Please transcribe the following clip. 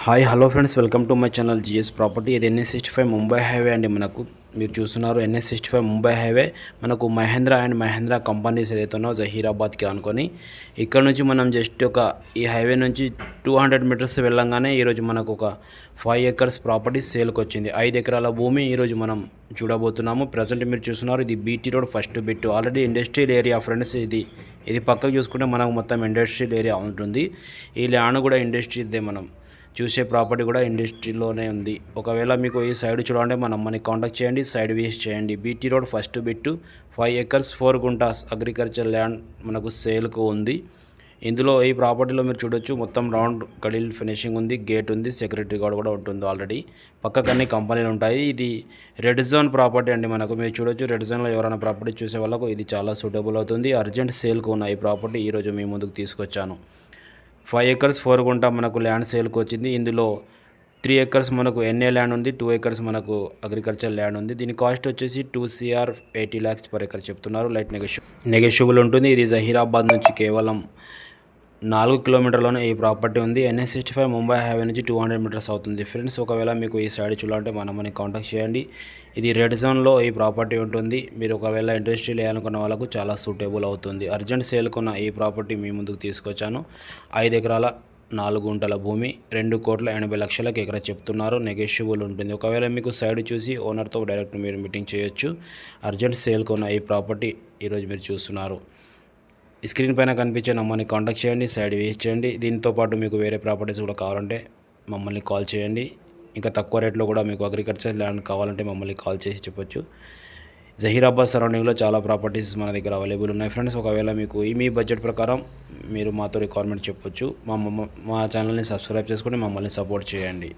Hi hello friends, welcome to my channel GS property. ఇది NH65 Mumbai highway అండి. మనకు మీరు చూస్తున్నారు NH65 ముంబై హైవే. మనకు మహేంద్ర అండ్ మహేంద్ర కంపెనీస్ ఏదైతే ఉన్నో జహీరాబాద్కి అనుకొని ఇక్కడ నుంచి మనం జస్ట్ ఈ హైవే నుంచి 200 మీటర్స్ వెళ్ళంగానే ఈరోజు మనకు ఒక 5 ఎకర్స్ ప్రాపర్టీ సేల్కి వచ్చింది. 5 ఎకరాల భూమి ఈరోజు మనం చూడబోతున్నాము. ప్రజెంట్ మీరు చూస్తున్నారు ఇది BT road first bit. Already industrial area friends. ఇది పక్కకు చూసుకుంటే మనకు మొత్తం ఇండస్ట్రియల్ ఏరియా ఉంటుంది. ఈ ల్యాండ్ కూడా ఇండస్ట్రీదే. మనం చూసే ప్రాపర్టీ కూడా ఇండస్ట్రీలోనే ఉంది. ఒకవేళ మీకు ఈ సైడ్ చూడాలంటే మన అమ్మని కాంటాక్ట్ చేయండి, సైడ్ విజిట్ చేయండి. BT road first bit 5 acres 4 guntas agriculture land మనకు సేల్కు ఉంది. ఇందులో ఈ ప్రాపర్టీలో మీరు చూడొచ్చు మొత్తం రౌండ్ కడిల్ ఫినిషింగ్ ఉంది, గేట్ ఉంది, సెక్యూరిటీ గార్డ్ కూడా ఉంటుంది. ఆల్రెడీ పక్కకన్నీ కంపెనీలు ఉంటాయి. ఇది రెడ్ జోన్ ప్రాపర్టీ అండి. మనకు మీరు చూడొచ్చు రెడ్ జోన్లో ఎవరైనా ప్రాపర్టీ చూసే వాళ్ళకు ఇది చాలా సూటబుల్ అవుతుంది. అర్జెంట్ సేల్కు ఉన్న ఈ ప్రాపర్టీ ఈరోజు మీ ముందుకు తీసుకొచ్చాను. 5 ఎకర్స్ 4 గుంటా మనకు ల్యాండ్ సేల్కి వచ్చింది. ఇందులో 3 ఎకర్స్ మనకు ఎన్ఏ ల్యాండ్ ఉంది, 2 ఎకర్స్ మనకు అగ్రికల్చర్ ల్యాండ్ ఉంది. దీని కాస్ట్ వచ్చేసి 2 CR 80 lakhs పర్ ఎకర్ చెప్తున్నారు. లైట్ నెగోషియబుల్ ఉంటుంది. ఇది జహీరాబాద్ నుంచి కేవలం 4 కిలోమీటర్లోనే ఈ ప్రాపర్టీ ఉంది. NH65 ముంబై హైవే నుంచి 200 మీటర్స్ అవుతుంది ఫ్రెండ్స్. ఒకవేళ మీకు ఈ సైడ్ చూడాలంటే మనమని కాంటాక్ట్ చేయండి. ఇది రెడ్ జోన్లో ఈ ప్రాపర్టీ ఉంటుంది. మీరు ఒకవేళ ఇంట్రెస్ట్ లేదనుకున్న వాళ్ళకు చాలా సూటబుల్ అవుతుంది. అర్జెంట్ సేల్కున్న ఈ ప్రాపర్టీ మీ ముందుకు తీసుకొచ్చాను. 5 ఎకరాల 4 గుంటల భూమి 2,80,00,000కి ఎకరా చెప్తున్నారు. నెగోషియబుల్ ఉంటుంది. ఒకవేళ మీకు సైడ్ చూసి ఓనర్తో డైరెక్ట్ మీరు మీటింగ్ చేయొచ్చు. అర్జెంట్ సేల్కున్న ఈ ప్రాపర్టీ ఈరోజు మీరు చూస్తున్నారు. స్క్రీన్ పైన కనిపించే నంబర్ని కాంటాక్ట్ చేయండి, సైడ్ విజిట్ చేయండి. దీంతో పాటు మీకు వేరే ప్రాపర్టీస్ కూడా కావాలంటే మమ్మల్ని కాల్ చేయండి. ఇంకా తక్కువ రేట్లో కూడా మీకు అగ్రికల్చర్ ల్యాండ్ కావాలంటే మమ్మల్ని కాల్ చేసి చెప్పొచ్చు. జహీరాబాద్ సరౌండింగ్లో చాలా ప్రాపర్టీస్ మన దగ్గర అవైలబుల్ ఉన్నాయి ఫ్రెండ్స్. ఒకవేళ మీకు మీ బడ్జెట్ ప్రకారం మీరు మాతో రిక్వైర్మెంట్ చెప్పొచ్చు. మా ఛానల్ని సబ్స్క్రైబ్ చేసుకొని మమ్మల్ని సపోర్ట్ చేయండి.